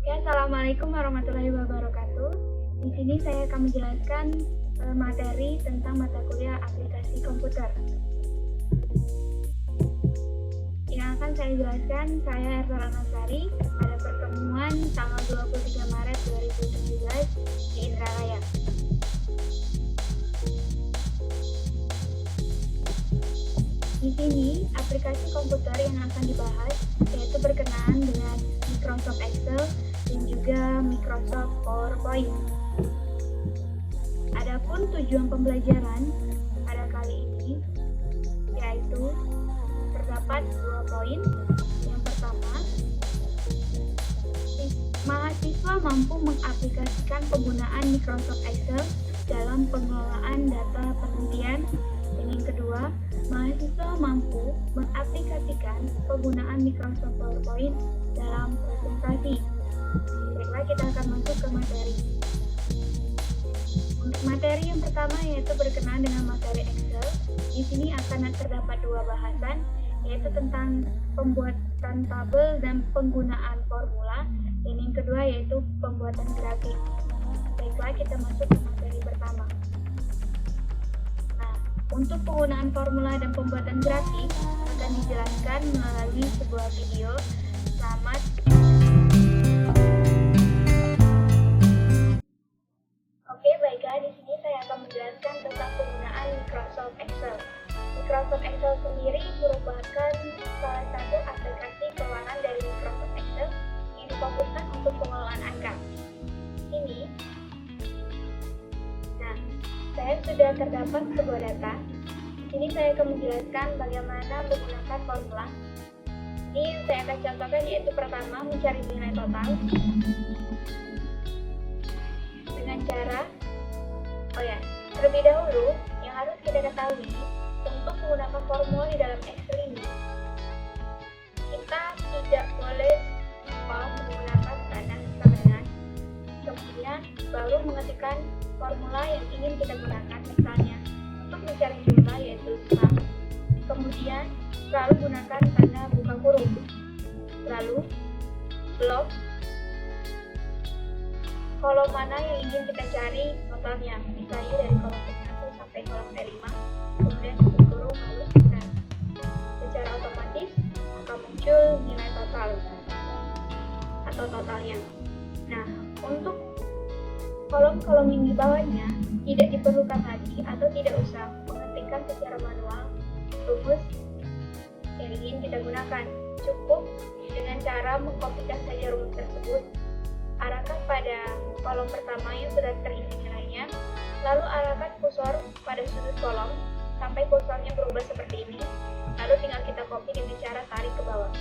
Oke, Assalamualaikum warahmatullahi wabarakatuh. Di sini saya akan menjelaskan materi tentang mata kuliah aplikasi komputer. Yang akan saya jelaskan, saya Ertara Nasari pada pertemuan tanggal 23 Maret 2017 di Indralaya. Di sini, aplikasi komputer yang akan dibahas yaitu berkenaan dengan Microsoft Excel dan juga Microsoft PowerPoint. Adapun tujuan pembelajaran pada kali ini yaitu terdapat 2 poin. Yang pertama, mahasiswa mampu mengaplikasikan penggunaan Microsoft Excel dalam pengelolaan data penelitian. Dan yang kedua, mahasiswa mampu mengaplikasikan penggunaan Microsoft PowerPoint dalam presentasi. Baiklah, kita akan masuk ke materi. Untuk materi yang pertama yaitu berkenaan dengan materi Excel. Di sini akan terdapat 2 bahasan, yaitu tentang pembuatan tabel dan penggunaan formula. Dan yang kedua yaitu pembuatan grafik. Baiklah, kita masuk ke materi pertama. Untuk penggunaan formula dan pembuatan grafik akan dijelaskan melalui sebuah video. Selamat. Oke, baiklah, di sini saya akan menjelaskan tentang penggunaan Microsoft Excel. Microsoft Excel sendiri merupakan salah satu aplikasi keuangan dari Microsoft Excel yang difokuskan untuk pengelolaan angka. Saya sudah terdapat sebuah data. Di sini saya akan menjelaskan bagaimana menggunakan formula. Ini yang saya akan contohkan yaitu pertama mencari nilai total dengan cara terlebih dahulu yang harus kita ketahui untuk menggunakan formula di dalam Excel ini, kita tidak boleh menggunakan tanda dengan kemudian baru mengetikkan formula yang ingin kita gunakan. Misalnya untuk mencari jumlah yaitu sum, kemudian selalu gunakan tanda buka kurung, lalu blok kolom mana yang ingin kita cari totalnya, misalnya dari kolom T1 sampai kolom T5, kemudian tutup kurung, lalu enter. Secara otomatis akan muncul nilai total atau totalnya. Nah, untuk kolom-kolom yang di bawahnya tidak diperlukan lagi atau tidak usah mengetikkan secara manual rumus yang ingin kita gunakan. Cukup dengan cara mengkopikan saja rumus tersebut, arahkan pada kolom pertama yang sudah terisi nilainya, lalu arahkan kursor pada sudut kolom sampai kursornya berubah seperti ini, lalu tinggal kita copy dengan cara tarik ke bawah.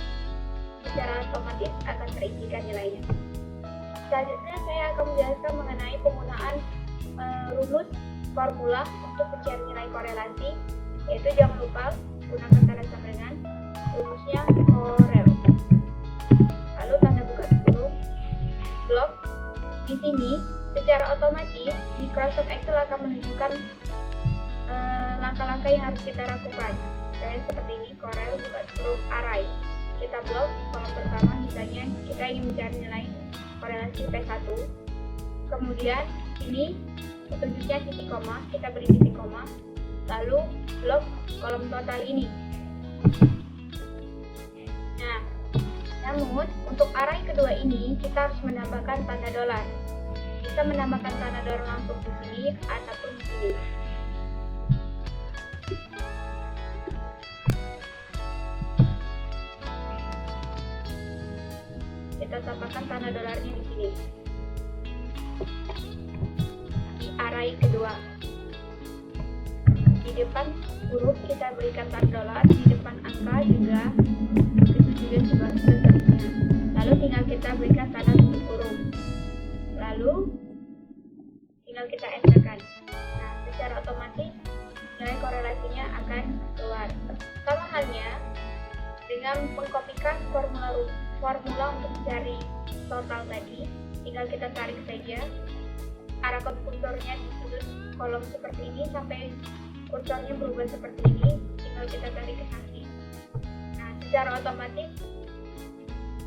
Secara otomatis akan terisikan nilainya. Selanjutnya saya akan menjelaskan mengenai penggunaan rumus formula untuk mencari nilai korelasi, yaitu jangan lupa gunakan tanda sama dengan rumusnya korel. Lalu tanda buka kurung, blok. Di sini secara otomatis Microsoft Excel akan menunjukkan langkah-langkah yang harus kita lakukan. Kayak seperti ini, korel, buka kurung, array. Kita blok kolom pertama, misalnya kita ingin mencari nilai korelasi P1, kemudian ini petunjuknya titik koma, kita beri titik koma, lalu blok kolom total ini. Nah, namun untuk array kedua ini kita harus menambahkan tanda dolar. Kita menambahkan tanda dolar langsung di sini ataupun di sini. Kita tambahkan tanda dolarnya di sini di array kedua. Di depan huruf kita berikan tanda dolar, di depan angka juga, begitu juga seterusnya. Lalu tinggal kita berikan tanda tutup kurung, lalu tinggal kita enterkan. Nah, secara otomatis nilai korelasinya akan keluar. Sama halnya dengan mengkopikan formula untuk mencari total tadi, tinggal kita tarik saja, arahkan kursornya di sudut kolom seperti ini sampai kursornya berubah seperti ini, tinggal kita tarik ke kaki. Nah, secara otomatis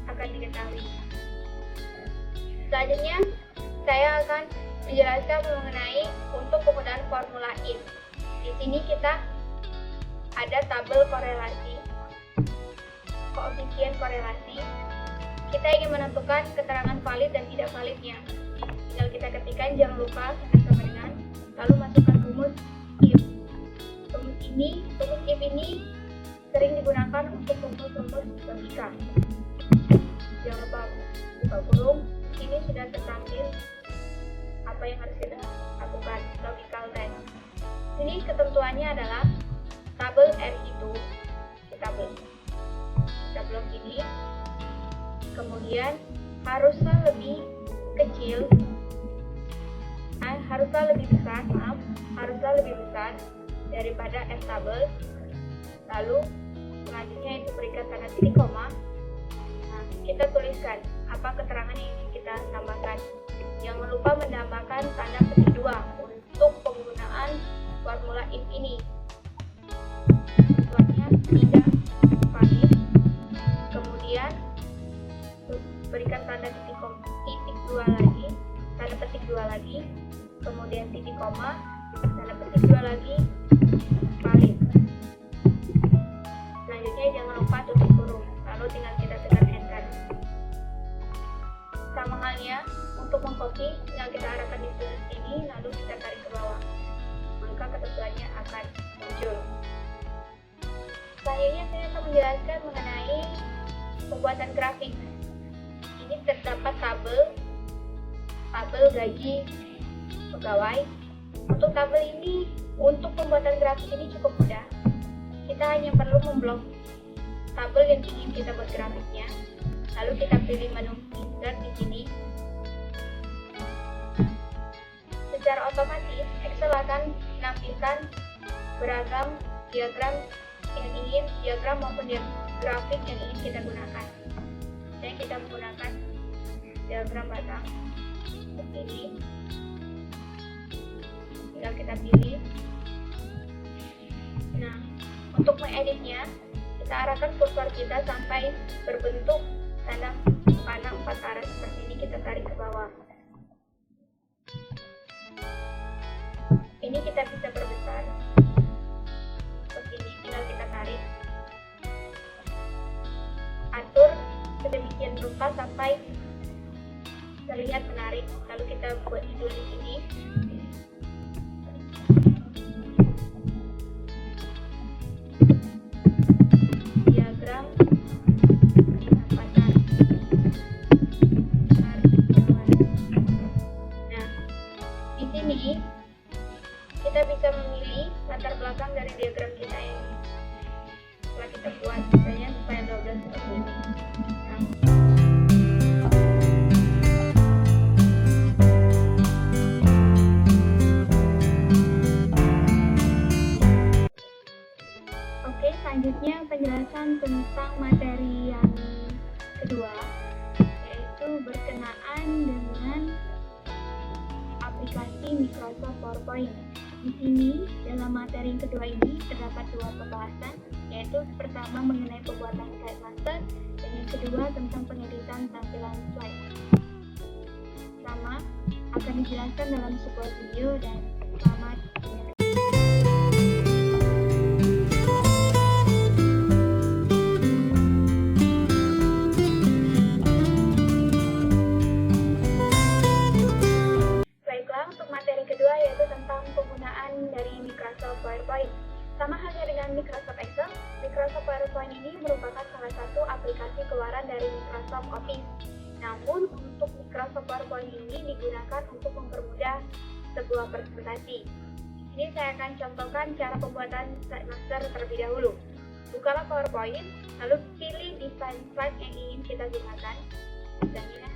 akan diketahui. Selanjutnya, saya akan menjelaskan mengenai untuk penggunaan formula if. Di sini kita ada tabel korelasi, koefisien korelasi. Kita ingin menentukan keterangan valid dan tidak validnya. Tinggal kita ketikkan, jangan lupa sama dengan, lalu masukkan rumus if. Rumus if ini sering digunakan untuk rumus logika. Jangan lupa buka kurung. Ini sudah tertampil apa yang harus kita lakukan, logical test. Ini ketentuannya adalah tabel R itu kita blok ini, kemudian haruslah lebih kecil, haruslah lebih besar daripada F tabel. Lalu selanjutnya itu berikan tanda titik koma. Nah, kita tuliskan apa keterangan yang ingin kita tambahkan. Jangan lupa menambahkan tanda petik 2 untuk penggunaan formula if ini. Tentuannya tidak valid. Kemudian berikan tanda titik 2 lagi, tanda petik 2 lagi, kemudian titik koma, tanda petik 2 lagi, valid. Selanjutnya jangan lupa tutup kurung, lalu tinggal kita tekan enter. Sama halnya untuk mengcopy, tinggal kita arahkan di sudut sini, lalu kita tarik ke bawah, maka ketentuannya akan muncul. Selanjutnya saya akan menjelaskan mengenai pembuatan grafik. Ini terdapat tabel gaji pegawai. Untuk tabel ini, untuk pembuatan grafik ini cukup mudah. Kita hanya perlu memblok tabel yang ingin kita buat grafiknya, lalu kita pilih menu insert di sini. Secara otomatis Excel akan menampilkan beragam diagram maupun grafik yang ingin kita gunakan. Jadi kita menggunakan diagram batang seperti ini. Tinggal kita pilih. Nah, untuk mengeditnya, kita arahkan kursor kita sampai berbentuk tanda panah 4 arah seperti ini, kita tarik ke bawah. Ini kita bisa perbesar seperti ini, tinggal kita tarik. Atur sedemikian rupa sampai terlihat menarik. Lalu kita buat judul di sini. Diagram pasar. Nah, di sini kita bisa memilih latar belakang dari diagram kita yang telah kita buat, misalnya supaya 12 seperti ini. Oke, selanjutnya penjelasan tentang materi yang kedua, yaitu berkenaan dengan aplikasi Microsoft PowerPoint. Di sini dalam materi yang kedua ini terdapat 2 pembahasan, yaitu pertama mengenai pembuatan slide master dan yang kedua tentang pengeditan tampilan slide. Sama akan dijelaskan dalam sebuah video dan selamat menyaksikan. PowerPoint. Sama halnya dengan Microsoft Excel, Microsoft PowerPoint ini merupakan salah satu aplikasi keluaran dari Microsoft Office. Namun, untuk Microsoft PowerPoint ini digunakan untuk mempermudah sebuah presentasi. Di sini saya akan contohkan cara pembuatan slide master terlebih dahulu. Bukalah PowerPoint, lalu pilih desain slide yang ingin kita gunakan. Misalnya,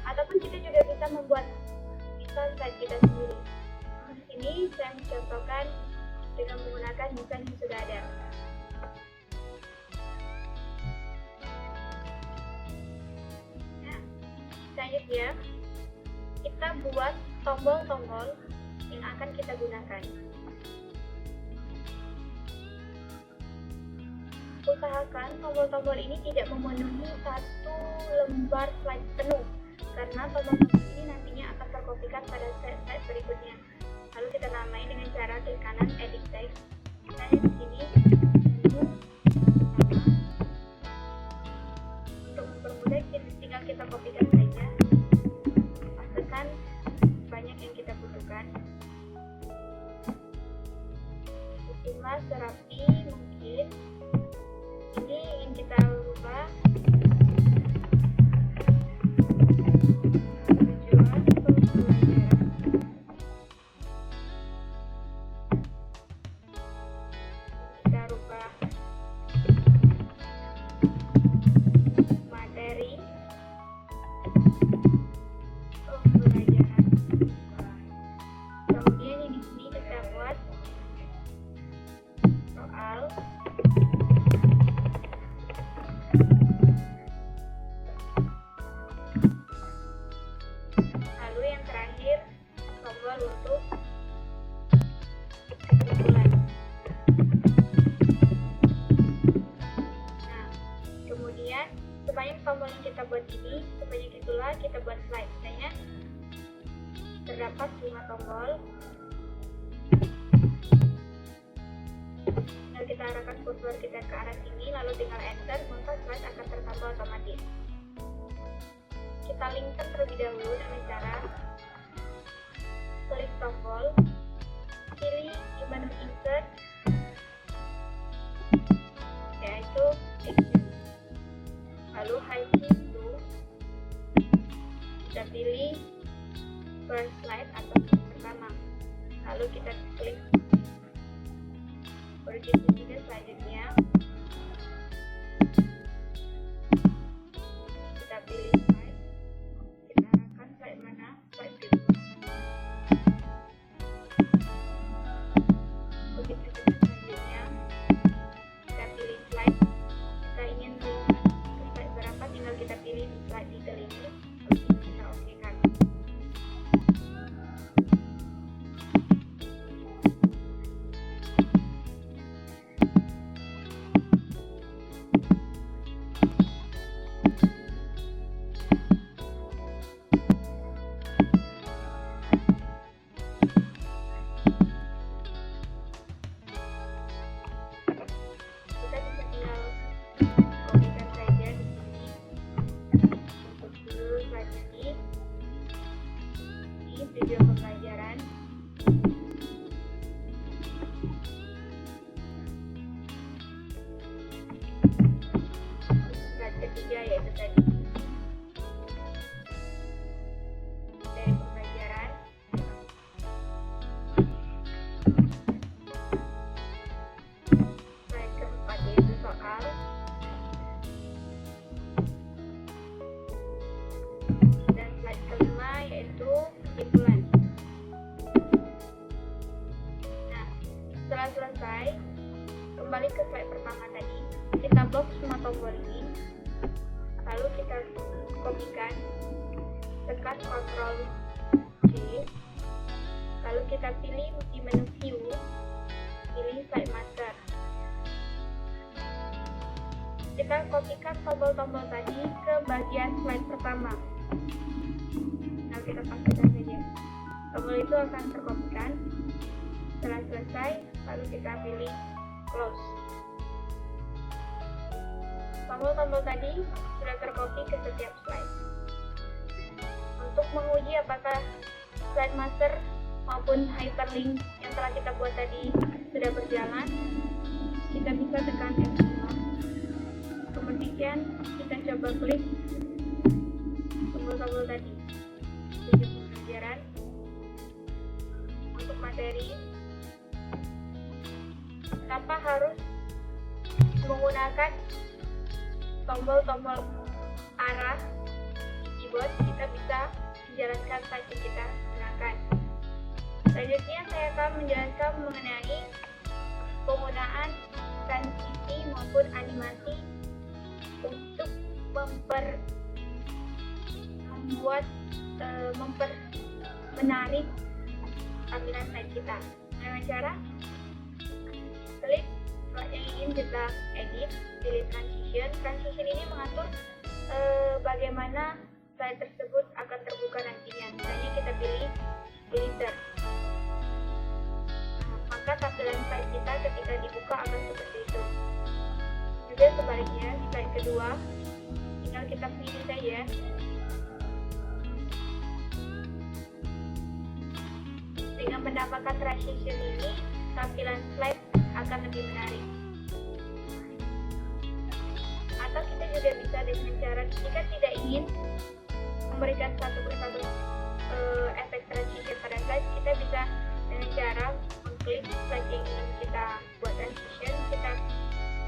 ataupun kita juga bisa membuat desain slide kita sendiri. Di sini saya mencontohkan dengan menggunakan desain yang sudah ada. Nah, selanjutnya kita buat tombol-tombol yang akan kita gunakan. Usahakan tombol-tombol ini tidak memenuhi satu lembar slide penuh, karena tombol-tombol ini nantinya akan terkopikan pada slide berikutnya. Lalu kita namai dengan cara klik kanan edit text. Misalnya di sini menu sama. Untuk mempermudah tinggal kita kopikan saja. Pastikan banyak yang kita butuhkan. Bikinlah serapi mungkin. Ini ingin kita rubah tujuan pembelajaran. Kita rubah materi pembelajaran. Kemudian yang di sini kita buat soal. Lalu yang terakhir tombol untuk kesimpulan. Nah, kemudian sebanyak tombol yang kita buat ini, sebanyak itulah kita buat slide. Misalnya terdapat 5 tombol. Tinggal kita arahkan kursor kita ke arah sini, lalu tinggal enter, maka slide akan tertambah otomatis. Kita linkkan terlebih dahulu dengan cara klik tombol, pilih di menu insert, yaitu action, lalu highlight to, kita pilih first slide atau slide pertama, lalu kita klik berikutnya selanjutnya, kita pilih slide, kita arahkan slide mana, slide berikutnya. Begitu juga selanjutnya, kita pilih slide, kita ingin link ke slide berapa, tinggal kita pilih slide detail ini, lalu kita oke kan. Kita bisa tinggal kopikan saja di sini untuk dulu slide ini di video pembelajaran. Slide ketiga yaitu tadi dari pembelajaran. Slide keempat yaitu soal. Dan slide kelima yaitu kesimpulan. Nah, setelah selesai, kembali ke slide pertama tadi, kita blok semua tombol ini, lalu kita kopikan, tekan Ctrl C, lalu kita pilih di menu view, pilih slide master. Kita kopikan tombol-tombol tadi ke bagian slide pertama. Nah, kita pastikan saja tombol itu akan terkopikan. Setelah selesai, lalu kita pilih close. Tombol-tombol tadi sudah terkopi ke setiap slide. Untuk menguji apakah slide master maupun hyperlink yang telah kita buat tadi sudah berjalan, kita bisa tekan F5. Kemudian kita coba klik tombol-tombol tadi, video pembelajaran, untuk materi, tanpa harus menggunakan tombol-tombol arah di keyboard, kita bisa menjalankan slide yang kita gunakan. Selanjutnya saya akan menjelaskan mengenai penggunaan transisi maupun animasi untuk menarik tampilan slide kita. Dengan cara klik slide yang ingin kita edit, pilih transition. Transition ini mengatur bagaimana slide tersebut akan akan seperti itu. Juga sebaliknya, di slide kedua, tinggal kita pilih saja. Dengan menambahkan transition ini, tampilan slide akan lebih menarik. Atau kita juga bisa dengan cara, jika tidak ingin memberikan satu persatu efek transition pada slide, kita bisa dengan cara mengklik slide yang ingin kita buat transition, kita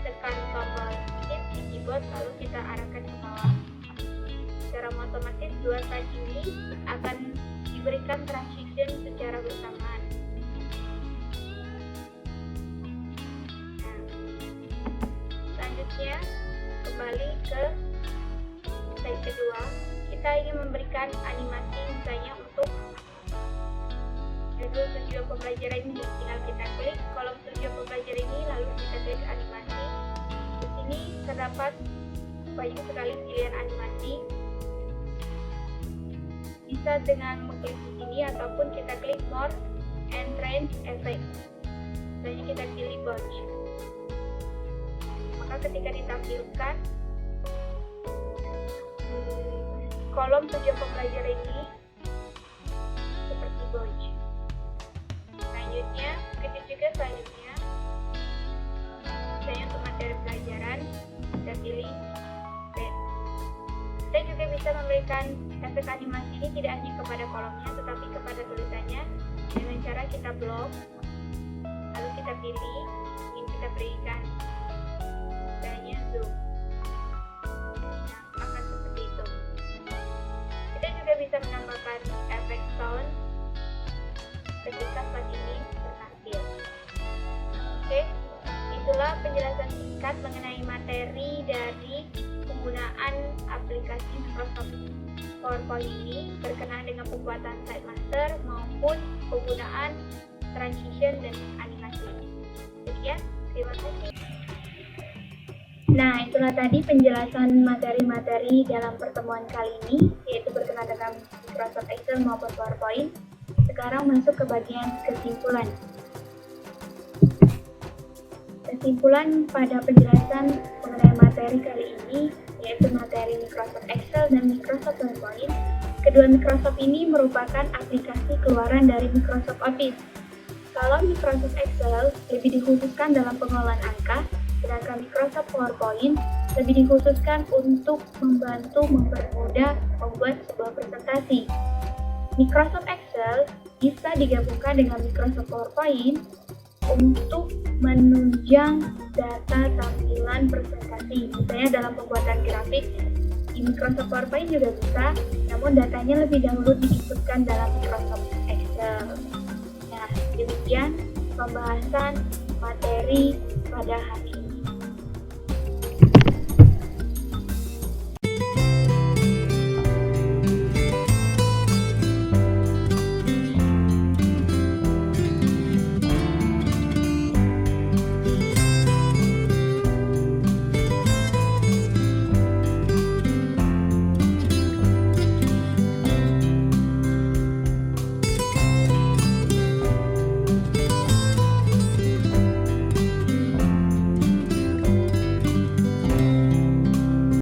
tekan tombol shift di keyboard, lalu kita arahkan ke bawah. Secara otomatis dua slide ini akan diberikan transition secara bersamaan. Nah, selanjutnya kembali ke slide kedua, kita ingin memberikan animasi misalnya untuk judul tujuan pembelajaran ini. Tinggal kita klik kolom tujuan pembelajaran ini, lalu kita klik animasi. Di sini terdapat banyak sekali pilihan animasi. Bisa dengan mengklik di sini ataupun kita klik more and range effect. Misalnya kita pilih bunch. Maka ketika ditampilkan kolom tujuan pembelajaran ini seperti bunch. Selanjutnya, selanjutnya, misalnya untuk materi pelajaran, kita pilih red. Kita juga bisa memberikan efek animasi ini tidak hanya kepada kolomnya, tetapi kepada tulisannya dengan cara kita blok, lalu kita pilih, ingin kita berikan, misalnya zoom. Nah, akan seperti itu. Kita juga bisa menambahkan efek sound ketika slide ini berhasil. Oke, itulah penjelasan singkat mengenai materi dari penggunaan aplikasi Microsoft PowerPoint ini berkenaan dengan pembuatan slide master maupun penggunaan transition dan animasi. Sekian, terima kasih. Nah, itulah tadi penjelasan materi-materi dalam pertemuan kali ini, yaitu berkenaan dengan Microsoft Excel maupun PowerPoint. Sekarang masuk ke bagian kesimpulan. Kesimpulan pada penjelasan mengenai materi kali ini, yaitu materi Microsoft Excel dan Microsoft PowerPoint. Kedua Microsoft ini merupakan aplikasi keluaran dari Microsoft Office. Kalau Microsoft Excel lebih dikhususkan dalam pengelolaan angka, sedangkan Microsoft PowerPoint lebih dikhususkan untuk membantu mempermudah membuat sebuah presentasi. Microsoft Excel bisa digabungkan dengan Microsoft PowerPoint untuk menunjang data tampilan presentasi. Misalnya dalam pembuatan grafik di Microsoft PowerPoint juga bisa, namun datanya lebih dahulu diinputkan dalam Microsoft Excel. Nah, demikian pembahasan materi pada hari